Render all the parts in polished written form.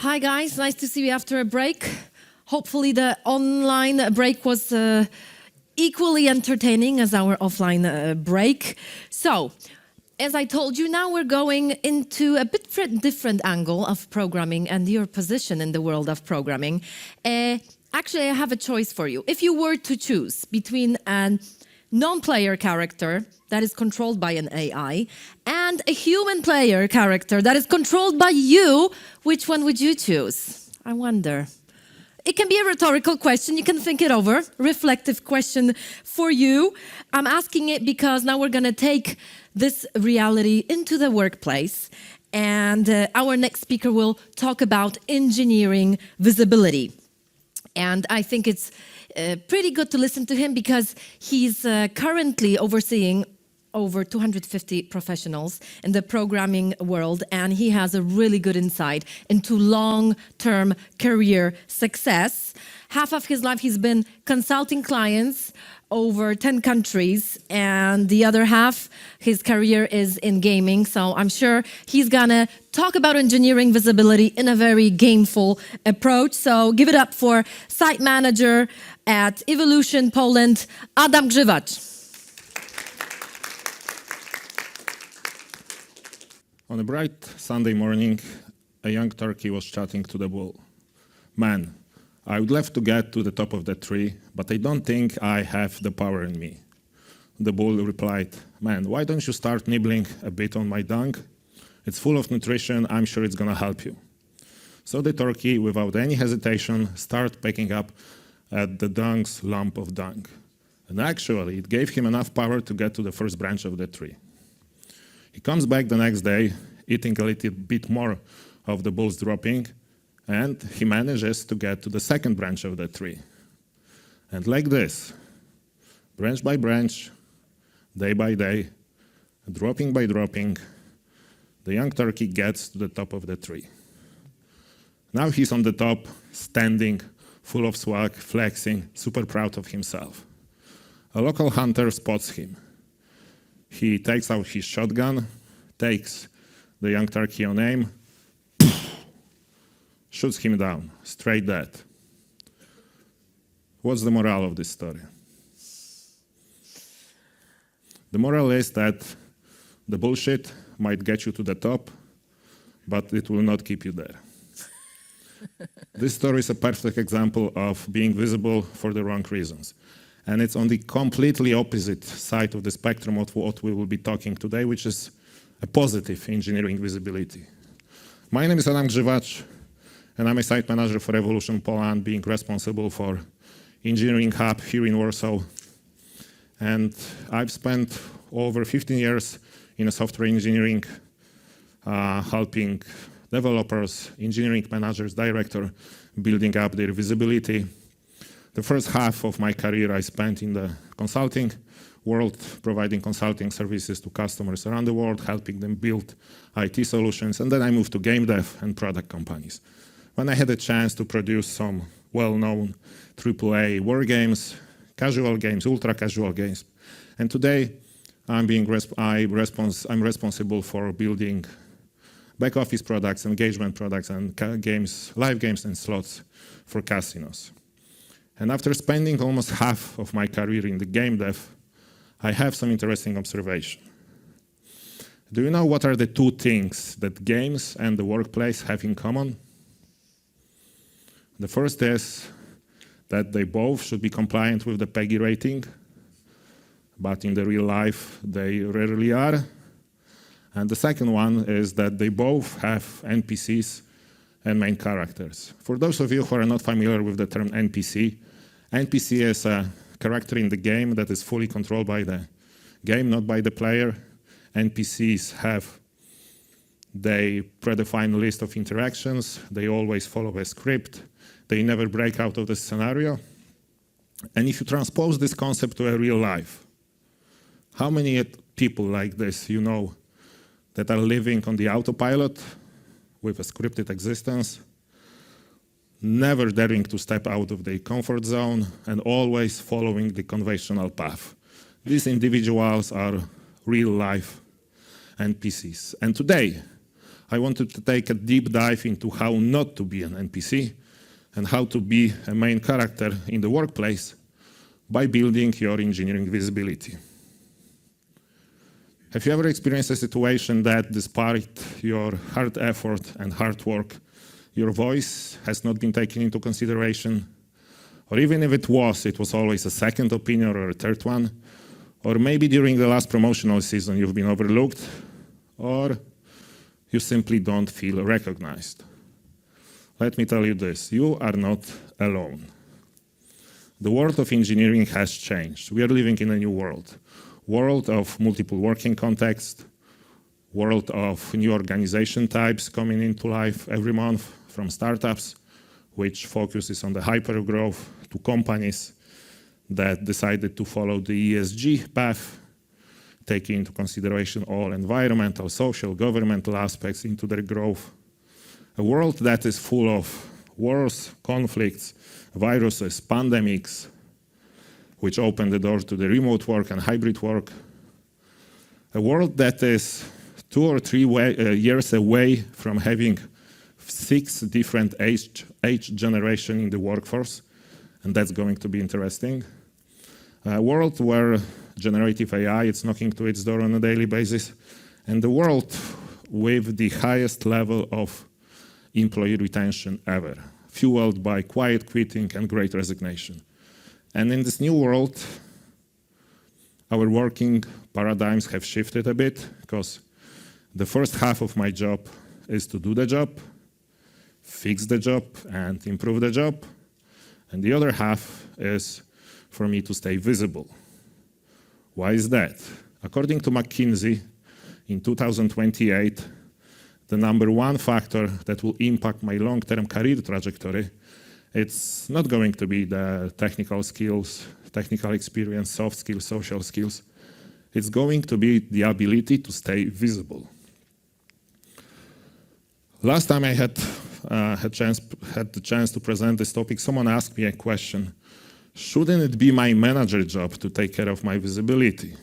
Hi guys, nice to see you after a break. Hopefully the online break was equally entertaining as our offline break. So, as I told you, now we're going into a bit different angle of programming and your position in the world of programming. Actually, I have a choice for you. If you were to choose between a non-player character that is controlled by an AI and a human player character that is controlled by you, which one would you choose? I wonder. It can be a rhetorical question. You can think it over. Reflective question for you. I'm asking it because now we're going to take this reality into the workplace. And our next speaker will talk about engineering visibility. And I think it's pretty good to listen to him because he's currently overseeing over 250 professionals in the programming world, and he has a really good insight into long-term career success. Half of his life he's been consulting clients over 10 countries, and the other half, his career is in gaming. So I'm sure he's gonna talk about engineering visibility in a very gameful approach. So give it up for site manager at Evolution Poland, Adam Grzywacz. On a bright Sunday morning, a young turkey was chatting to the bull. "Man, I would love to get to the top of the tree, but I don't think I have the power in me." The bull replied, "Man, why don't you start nibbling a bit on my dung? It's full of nutrition, I'm sure it's gonna help you." So the turkey, without any hesitation, started picking up at the dung's lump of dung. And actually, it gave him enough power to get to the first branch of the tree. He comes back the next day, eating a little bit more of the bull's dropping, and he manages to get to the second branch of the tree. And like this, branch by branch, day by day, dropping by dropping, the young turkey gets to the top of the tree. Now he's on the top, standing, full of swag, flexing, super proud of himself. A local hunter spots him. He takes out his shotgun, takes the young turkey on aim, shoots him down, straight dead. What's the moral of this story? The moral is that the bullshit might get you to the top, but it will not keep you there. This story is a perfect example of being visible for the wrong reasons. And it's on the completely opposite side of the spectrum of what we will be talking today, which is a positive engineering visibility. My name is Adam Grzywacz, and I'm a site manager for Evolution Poland, being responsible for engineering hub here in Warsaw. And I've spent over 15 years in software engineering, helping developers, engineering managers, directors, building up their visibility. The first half of my career I spent in the consulting world, providing consulting services to customers around the world, helping them build IT solutions, and then I moved to game dev and product companies. When I had a chance to produce some well-known AAA war games, casual games, ultra-casual games, and today I'm responsible for building back-office products, engagement products, and games, live games and slots for casinos. And after spending almost half of my career in the game dev, I have some interesting observation. Do you know what are the two things that games and the workplace have in common? The first is that they both should be compliant with the PEGI rating, but in the real life, they rarely are. And the second one is that they both have NPCs and main characters. For those of you who are not familiar with the term NPC, NPC is a character in the game that is fully controlled by the game, not by the player. NPCs have the predefined list of interactions. They always follow a script. They never break out of the scenario. And if you transpose this concept to a real life, how many people like this you know that are living on the autopilot with a scripted existence, never daring to step out of their comfort zone, and always following the conventional path? These individuals are real-life NPCs. And today, I wanted to take a deep dive into how not to be an NPC and how to be a main character in the workplace by building your engineering visibility. Have you ever experienced a situation that despite your hard effort and hard work, your voice has not been taken into consideration? Or even if it was always a second opinion or a third one? Or maybe during the last promotional season you've been overlooked, or you simply don't feel recognized. Let me tell you this, you are not alone. The world of engineering has changed. We are living in a new world of multiple working contexts, world of new organization types coming into life every month, from startups, which focuses on the hypergrowth, to companies that decided to follow the ESG path, taking into consideration all environmental, social, governmental aspects into their growth. A world that is full of wars, conflicts, viruses, pandemics, which open the door to the remote work and hybrid work. A world that is 2 or 3 years away from having 6 different age generation in the workforce, and that's going to be interesting. A world where generative AI is knocking to its door on a daily basis, and the world with the highest level of employee retention ever, fueled by quiet quitting and great resignation. And in this new world, our working paradigms have shifted a bit, because the first half of my job is to do the job, fix the job, and improve the job. And the other half is for me to stay visible. Why is that? According to McKinsey, in 2028, the #1 factor that will impact my long-term career trajectory, it's not going to be the technical skills, technical experience, soft skills, social skills. It's going to be the ability to stay visible. Last time I had the chance to present this topic, someone asked me a question: shouldn't it be my manager job to take care of my visibility?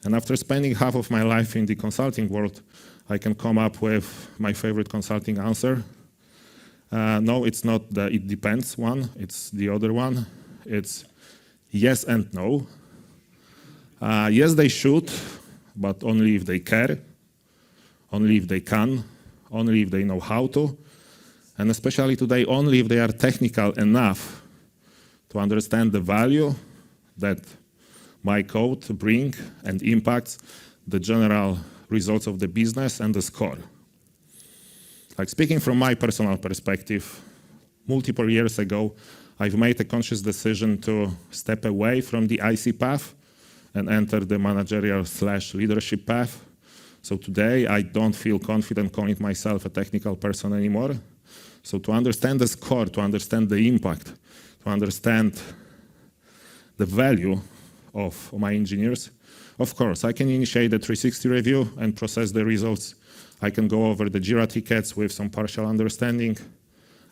And after spending half of my life in the consulting world, I can come up with my favorite consulting answer. No, it's not the "it depends" one, it's the other one. It's yes and no. Yes, they should, but only if they care, only if they can, only if they know how to, and especially today, only if they are technical enough to understand the value that my code brings and impacts the general results of the business and the score. Like, speaking from my personal perspective, multiple years ago, I've made a conscious decision to step away from the IC path and enter the managerial/leadership path. So today, I don't feel confident calling myself a technical person anymore. So to understand the score, to understand the impact, to understand the value of my engineers, of course, I can initiate a 360 review and process the results. I can go over the Jira tickets with some partial understanding.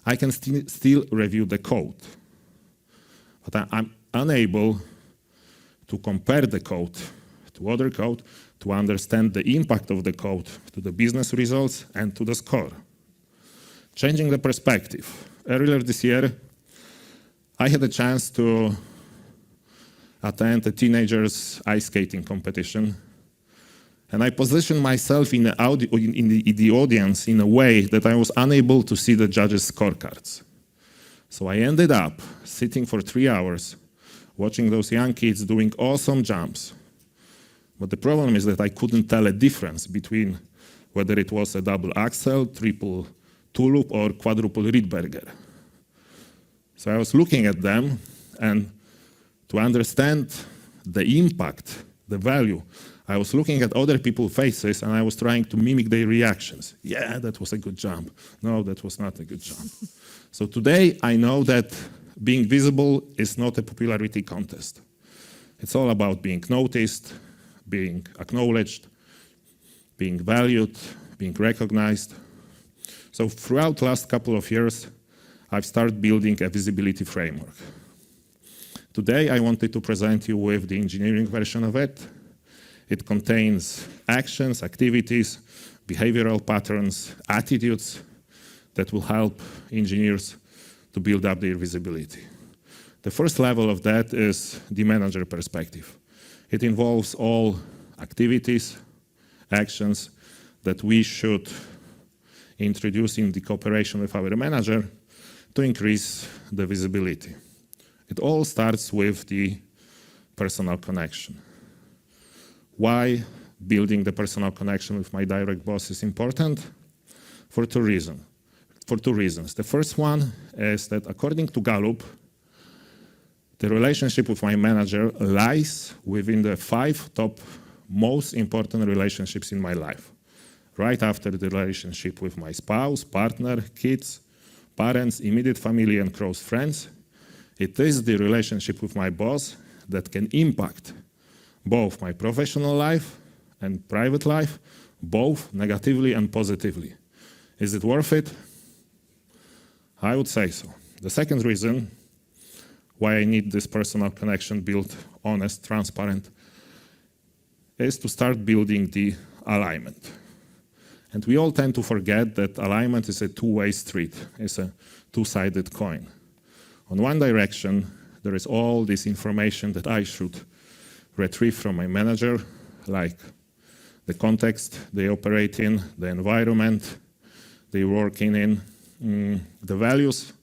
I can still review the code. But I'm unable to compare the code to other code, to understand the impact of the code to the business results and to the score. Changing the perspective. Earlier this year, I had a chance to attend a teenagers' ice skating competition. And I positioned myself in the audience in a way that I was unable to see the judges' scorecards. So I ended up sitting for 3 hours, watching those young kids doing awesome jumps. But the problem is that I couldn't tell a difference between whether it was a double axel, triple two-loop, or quadruple Rydberger. So I was looking at them, and to understand the impact, the value, I was looking at other people's faces and I was trying to mimic their reactions. Yeah, that was a good jump. No, that was not a good jump. So today I know that being visible is not a popularity contest. It's all about being noticed, being acknowledged, being valued, being recognized. So throughout the last couple of years, I've started building a visibility framework. Today I wanted to present you with the engineering version of it. It contains actions, activities, behavioral patterns, attitudes that will help engineers to build up their visibility. The first level of that is the manager perspective. It involves all activities, actions that we should introduce in the cooperation with our manager to increase the visibility. It all starts with the personal connection. Why building the personal connection with my direct boss is important? For two reasons. The first one is that according to Gallup, the relationship with my manager lies within the 5 top most important relationships in my life, right after the relationship with my spouse, partner, kids, parents, immediate family, and close friends. It is the relationship with my boss that can impact both my professional life and private life, both negatively and positively. Is it worth it? I would say so. The second reason why I need this personal connection built honest, transparent, is to start building the alignment. And we all tend to forget that alignment is a two-way street. It's a two-sided coin. On one direction, there is all this information that I should retrieve from my manager, like the context they operate in, the environment they work in, the values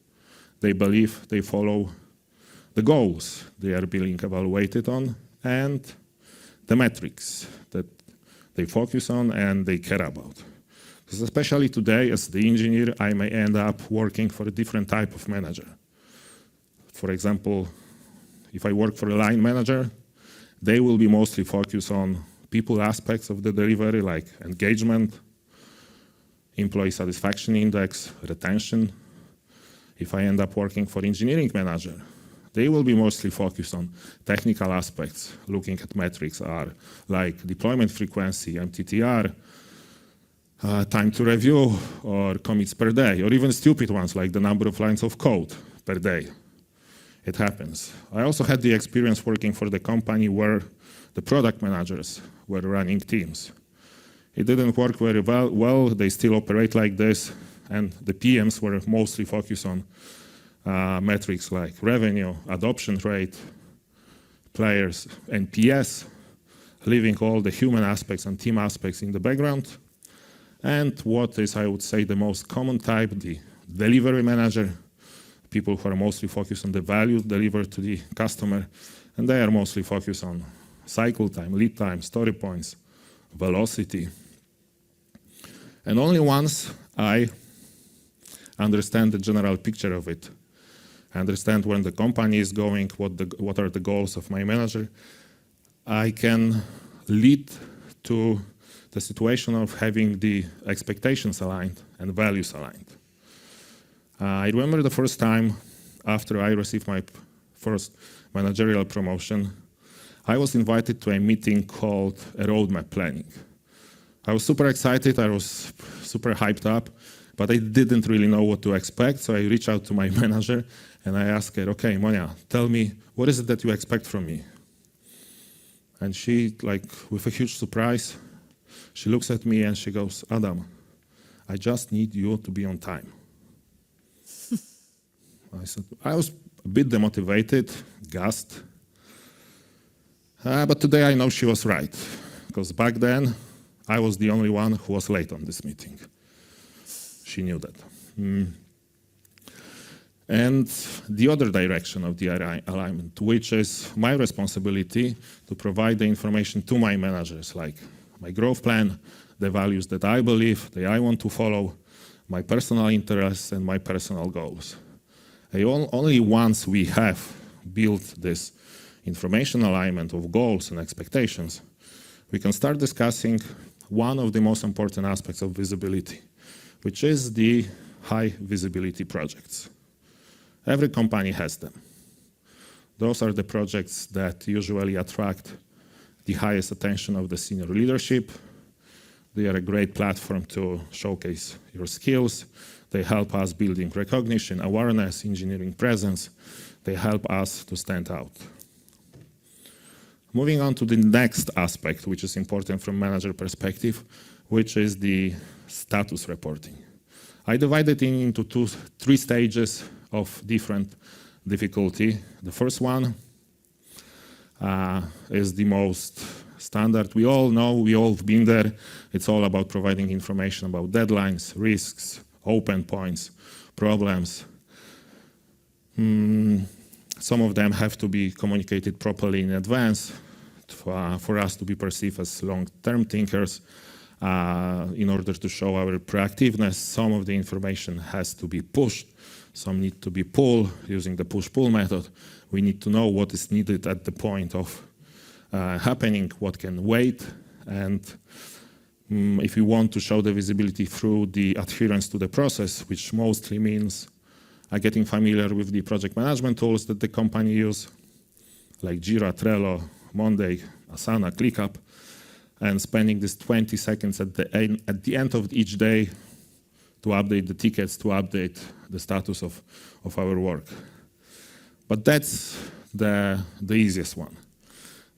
they believe they follow, the goals they are being evaluated on, and the metrics that they focus on and they care about. Because especially today, as the engineer, I may end up working for a different type of manager. For example, if I work for a line manager, they will be mostly focused on people aspects of the delivery, like engagement, employee satisfaction index, retention. If I end up working for engineering manager, they will be mostly focused on technical aspects, looking at metrics are like deployment frequency, MTTR, time to review, or commits per day, or even stupid ones like the number of lines of code per day. It happens. I also had the experience working for the company where the product managers were running teams. It didn't work very well. They still operate like this, and the PMs were mostly focused on metrics like revenue, adoption rate, players, NPS, leaving all the human aspects and team aspects in the background. And what is, I would say, the most common type, the delivery manager, people who are mostly focused on the value delivered to the customer, and they are mostly focused on cycle time, lead time, story points, velocity. And only once I understand the general picture of it, understand where the company is going, what are the goals of my manager, I can lead to the situation of having the expectations aligned and values aligned. I remember the first time after I received my first managerial promotion, I was invited to a meeting called a roadmap planning. I was super excited, I was super hyped up, but I didn't really know what to expect, so I reached out to my manager and I asked her, okay, Monia, tell me, what is it that you expect from me? And she, like, with a huge surprise, she looks at me and she goes, Adam, I just need you to be on time. I was a bit demotivated, gassed, but today I know she was right, because back then I was the only one who was late on this meeting. She knew that. And the other direction of the alignment, which is my responsibility to provide the information to my managers, like my growth plan, the values that I believe, that I want to follow, my personal interests and my personal goals. Only once we have built this information alignment of goals and expectations, we can start discussing one of the most important aspects of visibility, which is the high visibility projects. Every company has them. Those are the projects that usually attract the highest attention of the senior leadership. They are a great platform to showcase your skills. They help us building recognition, awareness, engineering presence. They help us to stand out. Moving on to the next aspect, which is important from manager perspective, which is the status reporting. I divided it into three stages of different difficulty. The first one is the most standard. We all know, we all have been there. It's all about providing information about deadlines, risks, open points, problems. Some of them have to be communicated properly in advance for us to be perceived as long-term thinkers. In order to show our proactiveness, some of the information has to be pushed, some need to be pulled using the push-pull method. We need to know what is needed at the point of happening, what can wait, and if we want to show the visibility through the adherence to the process, which mostly means getting familiar with the project management tools that the company use, like Jira, Trello, Monday, Asana, ClickUp, and spending this 20 seconds at the end of each day to update the tickets, to update the status of our work. But that's the easiest one.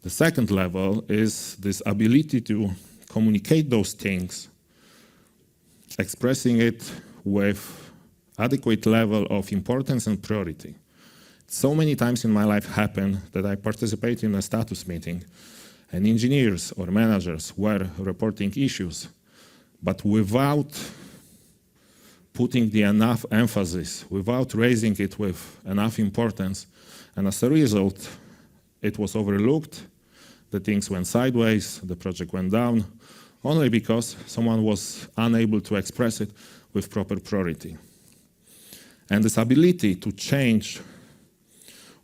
The second level is this ability to communicate those things, expressing it with adequate level of importance and priority. So many times in my life happened that I participate in a status meeting and engineers or managers were reporting issues, but without putting the enough emphasis, without raising it with enough importance, and as a result, it was overlooked, the things went sideways, the project went down, only because someone was unable to express it with proper priority. And this ability to change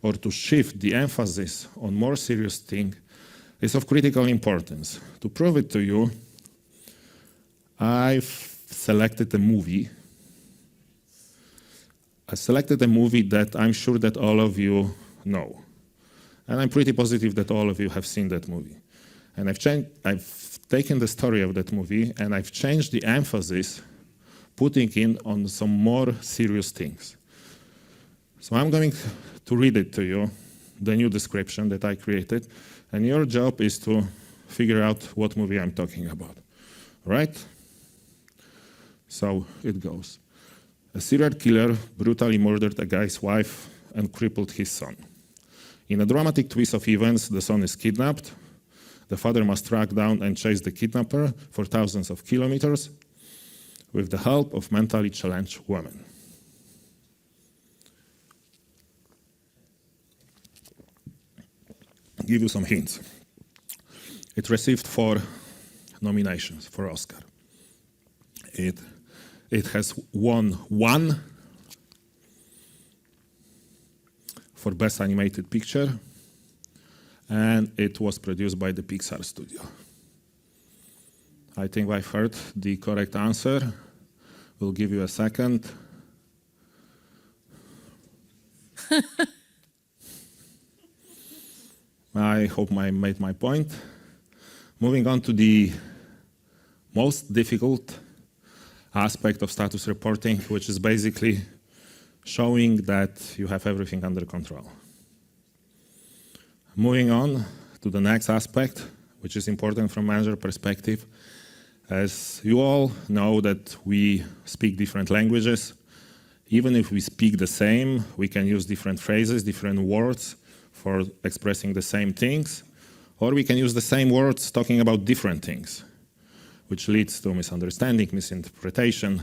or to shift the emphasis on more serious things is of critical importance. To prove it to you, I've selected a movie. I selected a movie that I'm sure that all of you know. And I'm pretty positive that all of you have seen that movie. And I've taken the story of that movie and I've changed the emphasis, putting in on some more serious things. So I'm going to read it to you, the new description that I created, and your job is to figure out what movie I'm talking about, right? So it goes. A serial killer brutally murdered a guy's wife and crippled his son. In a dramatic twist of events, the son is kidnapped. The father must track down and chase the kidnapper for thousands of kilometers with the help of mentally challenged women. Give you some hints. It received 4 nominations for Oscar. It has won 1 for Best Animated Picture, and it was produced by the Pixar studio. I think I've heard the correct answer. We'll give you a second. I hope I made my point. Moving on to the most difficult aspect of status reporting, which is basically showing that you have everything under control. Moving on to the next aspect, which is important from manager perspective. As you all know that we speak different languages. Even if we speak the same, we can use different phrases, different words for expressing the same things, or we can use the same words talking about different things, which leads to misunderstanding, misinterpretation,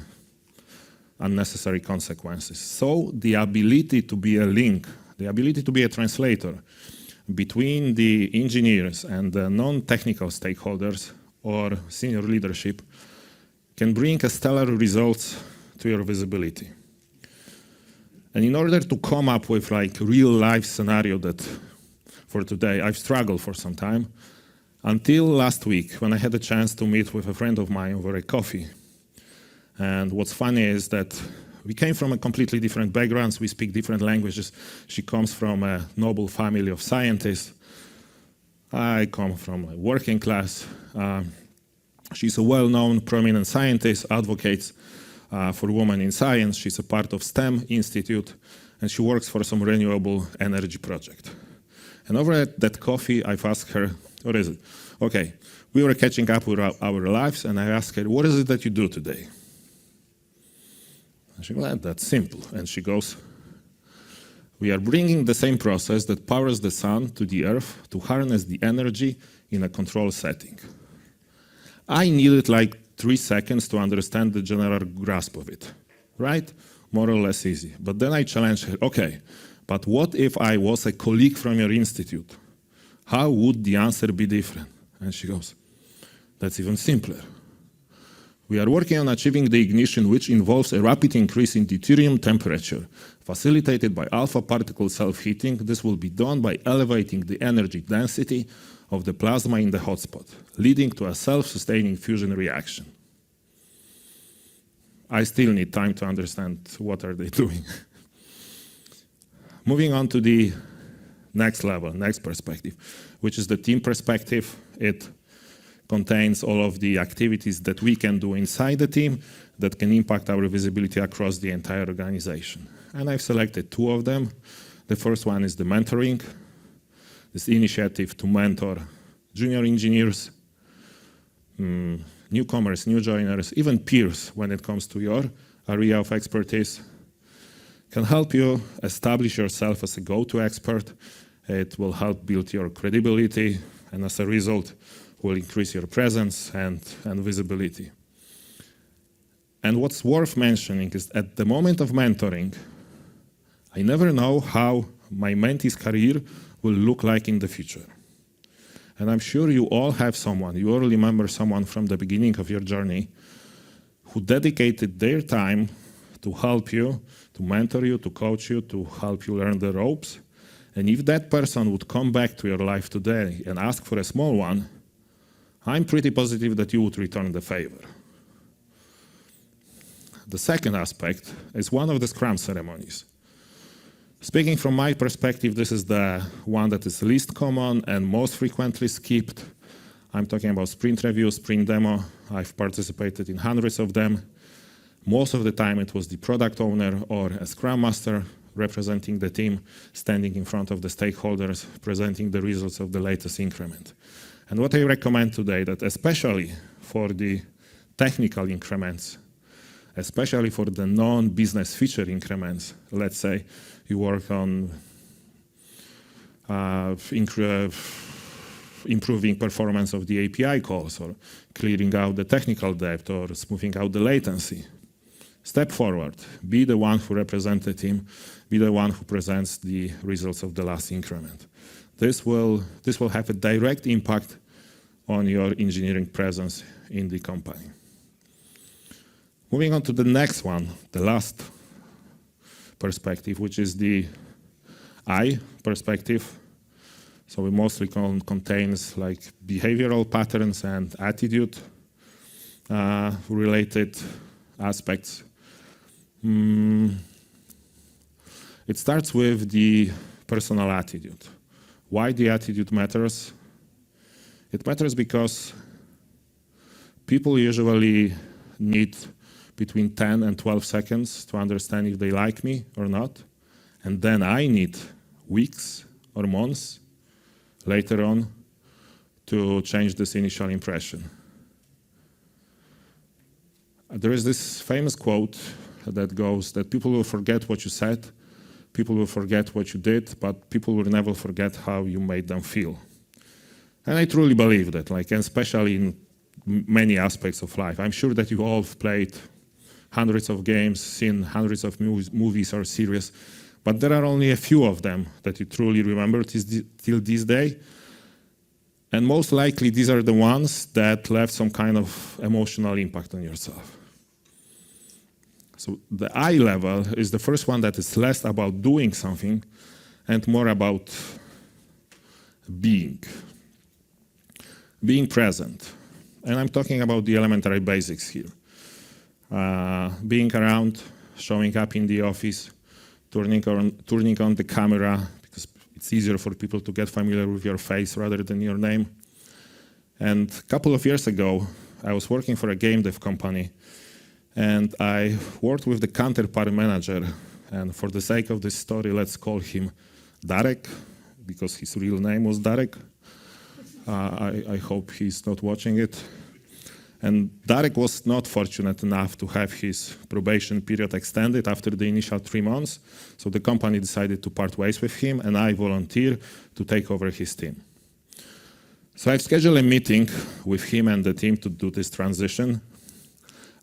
unnecessary consequences. So the ability to be a link, the ability to be a translator between the engineers and the non-technical stakeholders or senior leadership can bring a stellar results to your visibility. And in order to come up with like real life scenario that for today, I've struggled for some time until last week when I had a chance to meet with a friend of mine over a coffee. And what's funny is that we came from a completely different backgrounds. We speak different languages. She comes from a noble family of scientists. I come from a working class. She's a well-known, prominent scientist, advocates for women in science. She's a part of STEM Institute, and she works for some renewable energy project. And over at that coffee, I've asked her, what is it? Okay, we were catching up with our lives, and I asked her, what is it that you do today? And she goes, that's simple. And she goes, we are bringing the same process that powers the sun to the earth to harness the energy in a controlled setting. I needed like 3 seconds to understand the general grasp of it, right? More or less easy. But then I challenged her, okay, but what if I was a colleague from your institute? How would the answer be different? And she goes, that's even simpler. We are working on achieving the ignition, which involves a rapid increase in deuterium temperature, facilitated by alpha particle self-heating. This will be done by elevating the energy density of the plasma in the hotspot, leading to a self-sustaining fusion reaction. I still need time to understand what are they doing. Moving on to the next level, next perspective, which is the team perspective. It contains all of the activities that we can do inside the team that can impact our visibility across the entire organization. And I've selected 2 of them. The first one is the mentoring, this initiative to mentor junior engineers, newcomers, new joiners, even peers when it comes to your area of expertise. Can help you establish yourself as a go-to expert. It will help build your credibility, and as a result, will increase your presence and visibility. And what's worth mentioning is at the moment of mentoring, I never know how my mentee's career will look like in the future. And I'm sure you all have someone, you all remember someone from the beginning of your journey who dedicated their time to help you, to mentor you, to coach you, to help you learn the ropes. And if that person would come back to your life today and ask for a small one, I'm pretty positive that you would return the favor. The second aspect is one of the Scrum ceremonies. Speaking from my perspective, this is the one that is least common and most frequently skipped. I'm talking about sprint review, sprint demo. I've participated in hundreds of them. Most of the time it was the product owner or a Scrum Master representing the team, standing in front of the stakeholders, presenting the results of the latest increment. And what I recommend today, that especially for the technical increments, especially for the non-business feature increments, let's say you work on improving performance of the API calls or clearing out the technical debt or smoothing out the latency. Step forward, be the one who represents the team, be the one who presents the results of the last increment. This will have a direct impact on your engineering presence in the company. Moving on to the next one, the last perspective, which is the I perspective. So it mostly contains like behavioral patterns and attitude related aspects. It starts with the personal attitude. Why the attitude matters? It matters because people usually need between 10 and 12 seconds to understand if they like me or not. And then I need weeks or months later on to change this initial impression. There is this famous quote that goes that people will forget what you said, people will forget what you did, but people will never forget how you made them feel. And I truly believe that, like, and especially in many aspects of life. I'm sure that you all have played hundreds of games, seen hundreds of movies or series, but there are only a few of them that you truly remember till this day. And most likely these are the ones that left some kind of emotional impact on yourself. So the I level is the first one that is less about doing something and more about being present. And I'm talking about the elementary basics here. Being around, showing up in the office, turning on the camera, because it's easier for people to get familiar with your face rather than your name. And a couple of years ago, I was working for a game dev company, and I worked with the counterpart manager. And for the sake of this story, let's call him Darek. because his real name was Darek. I hope he's not watching it. And Darek was not fortunate enough to have his probation period extended after the initial 3 months, so the company decided to part ways with him, and I volunteered to take over his team. So I've scheduled a meeting with him and the team to do this transition.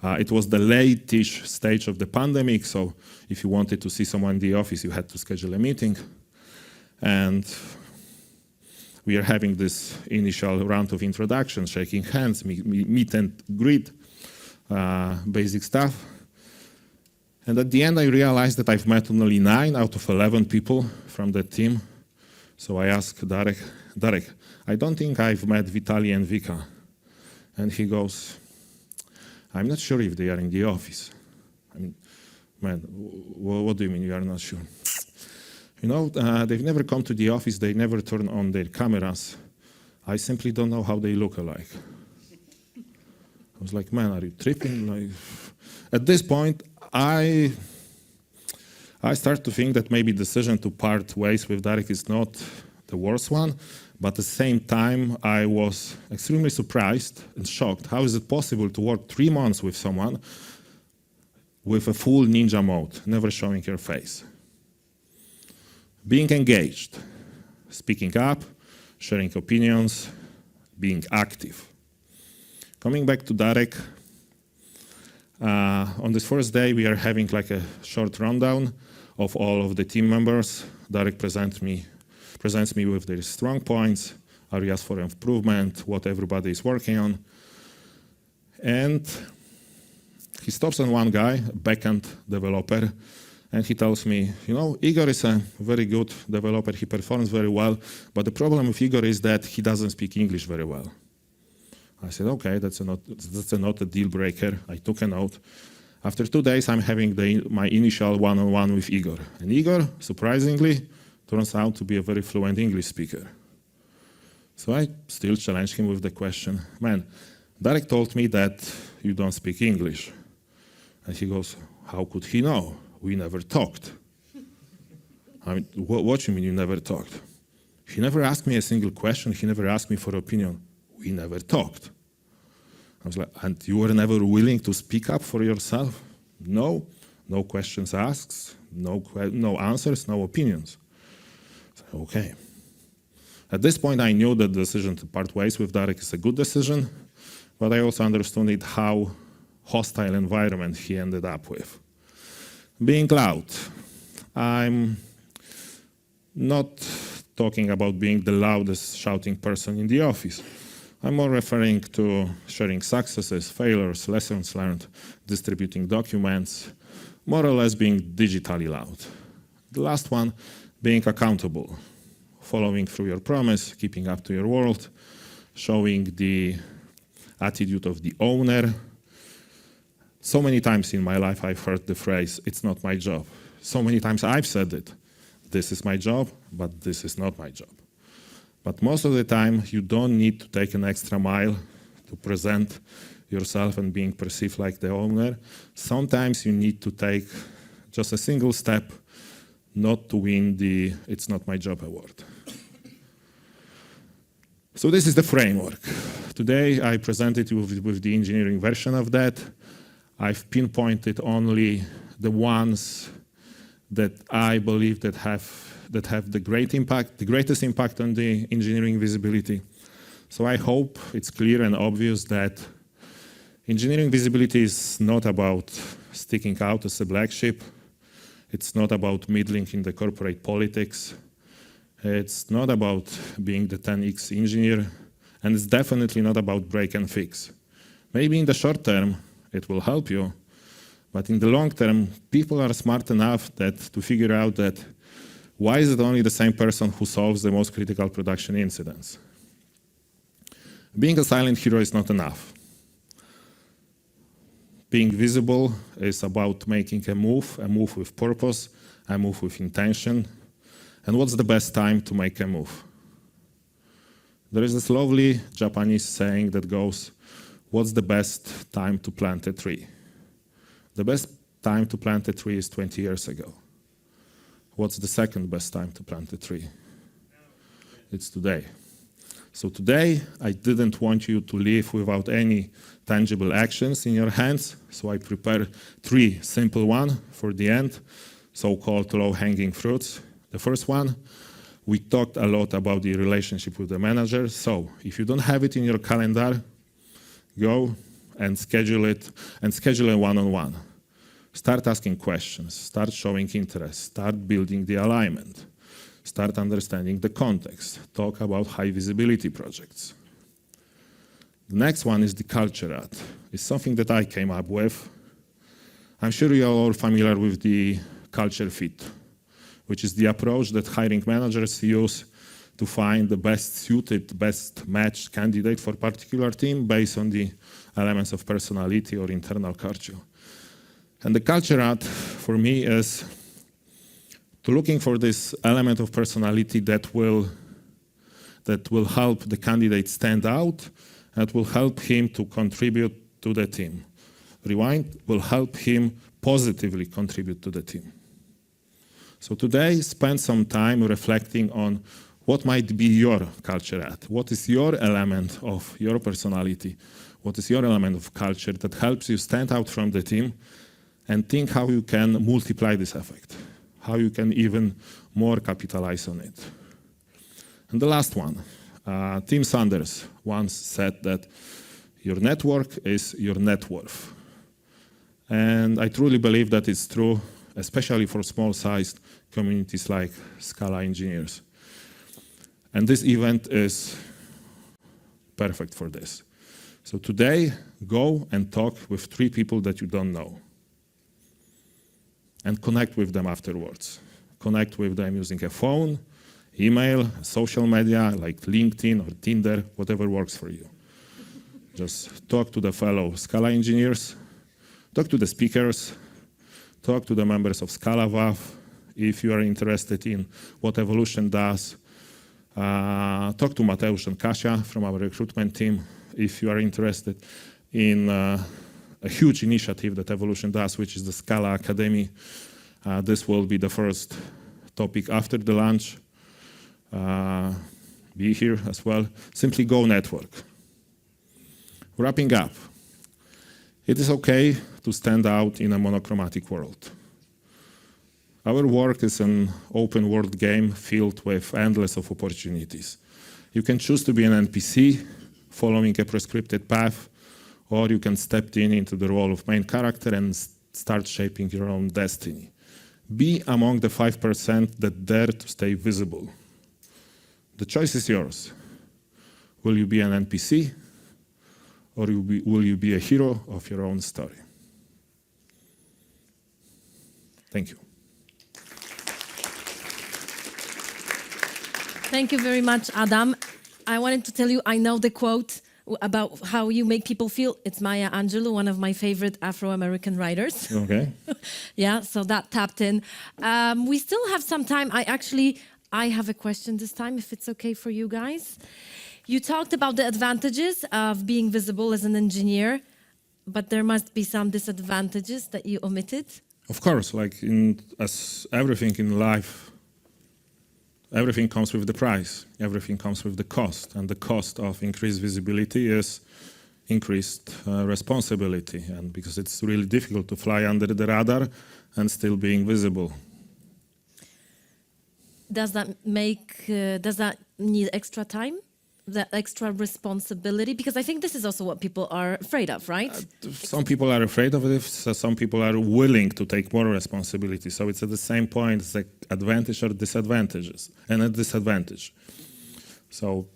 It was the late-ish stage of the pandemic, so if you wanted to see someone in the office, you had to schedule a meeting. And we are having this initial round of introductions, shaking hands, meet and greet, basic stuff. And at the end, I realized that I've met only 9 out of 11 people from the team. So I asked Darek, I don't think I've met Vitaly and Vika. And he goes, I'm not sure if they are in the office. I mean, man, what do you mean you are not sure? You know, they've never come to the office, they never turn on their cameras. I simply don't know how they look alike. I was like, man, are you tripping? Like, at this point, I start to think that maybe the decision to part ways with Darek is not the worst one, but at the same time, I was extremely surprised and shocked. How is it possible to work 3 months with someone with a full ninja mode, never showing your face? Being engaged, speaking up, sharing opinions, being active. Coming back to Darek, on this first day, we are having like a short rundown of all of the team members. Darek presents me with their strong points, areas for improvement, what everybody is working on. And he stops on one guy, a backend developer, and he tells me, you know, Igor is a very good developer, he performs very well, but the problem with Igor is that he doesn't speak English very well. I said, okay, that's not a deal breaker. I took a note. After 2 days, I'm having my initial one-on-one with Igor. And Igor, surprisingly, turns out to be a very fluent English speaker. So I still challenged him with the question, man, Darek told me that you don't speak English. And he goes, how could he know? We never talked. I mean, what do you mean you never talked? He never asked me a single question. He never asked me for opinion. We never talked. I was like, and you were never willing to speak up for yourself? No, no questions asked, no answers, no opinions. So, okay. At this point, I knew that the decision to part ways with Darek is a good decision, but I also understood how hostile environment he ended up with. Being loud. I'm not talking about being the loudest shouting person in the office. I'm more referring to sharing successes, failures, lessons learned, distributing documents, more or less being digitally loud. The last one, being accountable, following through your promise, keeping up to your word, showing the attitude of the owner. So many times in my life I've heard the phrase, it's not my job. So many times I've said it, this is my job, but this is not my job. But most of the time you don't need to take an extra mile to present yourself and being perceived like the owner. Sometimes you need to take just a single step not to win the it's not my job award. So this is the framework. Today I presented you with the engineering version of that. I've pinpointed only the ones that I believe that have the greatest impact on the engineering visibility. So I hope it's clear and obvious that engineering visibility is not about sticking out as a black sheep. It's not about middling in the corporate politics. It's not about being the 10x engineer, and it's definitely not about break and fix. Maybe in the short term, it will help you, but in the long term, people are smart enough to figure out that why is it only the same person who solves the most critical production incidents? Being a silent hero is not enough. Being visible is about making a move with purpose, a move with intention. And what's the best time to make a move? There is this lovely Japanese saying that goes, what's the best time to plant a tree? The best time to plant a tree is 20 years ago. What's the second best time to plant a tree? It's today. So today, I didn't want you to leave without any tangible actions in your hands, so I prepared 3 simple ones for the end, so-called low-hanging fruits. The first one, we talked a lot about the relationship with the manager, so if you don't have it in your calendar, go and schedule it, and schedule a one-on-one. Start asking questions, start showing interest, start building the alignment. Start understanding the context. Talk about high visibility projects. The next one is the culture ad. It's something that I came up with. I'm sure you're all familiar with the culture fit, which is the approach that hiring managers use to find the best suited, best matched candidate for a particular team based on the elements of personality or internal culture. And the culture ad, for me, is looking for this element of personality that will help the candidate stand out and will help him to contribute to the team. Rewind will help him positively contribute to the team. So today, spend some time reflecting on what might be your culture ad. What is your element of your personality? What is your element of culture that helps you stand out from the team, and think how you can multiply this effect, how you can even more capitalize on it. And the last one, Tim Sanders once said that your network is your net worth. And I truly believe that it's true, especially for small-sized communities like Scala engineers. And this event is perfect for this. So today, go and talk with 3 people that you don't know. And connect with them afterwards. Connect with them using a phone, email, social media like LinkedIn or Tinder, whatever works for you. Just talk to the fellow Scala engineers, talk to the speakers, talk to the members of Scala VAV if you are interested in what evolution does. Talk to Mateusz and Kasia from our recruitment team if you are interested in a huge initiative that Evolution does, which is the Scala Academy. This will be the first topic after the lunch. Be here as well. Simply go network. Wrapping up, it is okay to stand out in a monochromatic world. Our work is an open world game filled with endless of opportunities. You can choose to be an NPC, following a prescripted path, or you can step into the role of main character and start shaping your own destiny. Be among the 5% that dare to stay visible. The choice is yours. Will you be an NPC, or will you be a hero of your own story? Thank you. Thank you very much, Adam. I wanted to tell you, I know the quote about how you make people feel. It's Maya Angelou, one of my favorite Afro-American writers. Okay. Yeah, so that tapped in. We still have some time. I have a question this time, if it's okay for you guys. You talked about the advantages of being visible as an engineer, but there must be some disadvantages that you omitted. Of course, as everything in life, everything comes with the price. Everything comes with the cost. And the cost of increased visibility is increased responsibility. And because it's really difficult to fly under the radar and still being visible. Does that need extra time? That extra responsibility? Because I think this is also what people are afraid of, right? Some people are afraid of it, so some people are willing to take more responsibility. So it's at the same point, it's like advantage or disadvantages, and a disadvantage. So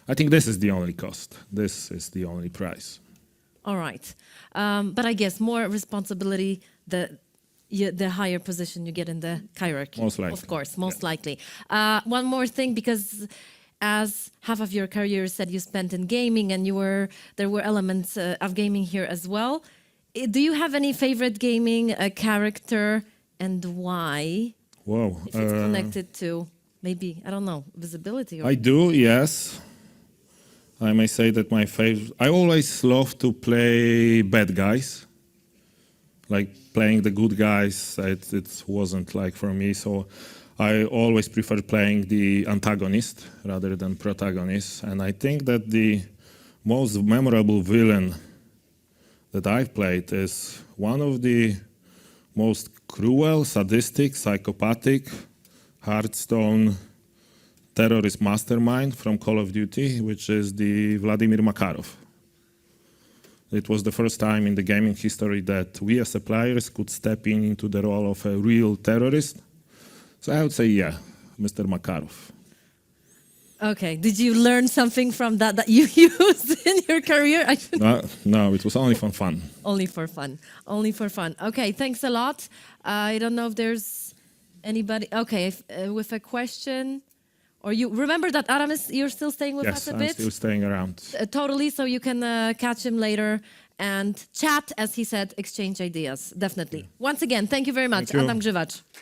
I think this is the only cost. This is the only price. All right. But I guess more responsibility, the higher position you get in the hierarchy. Most likely. Of course, most likely. One more thing, because as half of your career said you spent in gaming, and there were elements of gaming here as well. Do you have any favorite gaming character, and why? Whoa. If it's connected to maybe, I don't know, visibility? Or... I do, yes. I may say that my favorite... I always love to play bad guys. Like playing the good guys, it wasn't like for me. So I always prefer playing the antagonist rather than protagonist. And I think that the most memorable villain that I've played is one of the most cruel, sadistic, psychopathic, Hearthstone terrorist mastermind from Call of Duty, which is the Vladimir Makarov. It was the first time in the gaming history that we as players could step into the role of a real terrorist. So I would say, yeah, Mr. Makarov. Okay, did you learn something from that you used in your career? No, it was only for fun. Only for fun. Only for fun. Okay, thanks a lot. I don't know if there's anybody. Okay, with a question, or you remember that Adam you're still staying with us a bit? Yes, I'm still staying around. Totally. So you can catch him later and chat, as he said, exchange ideas. Definitely. Once again, thank you very much, Thank you. Adam Grzywacz.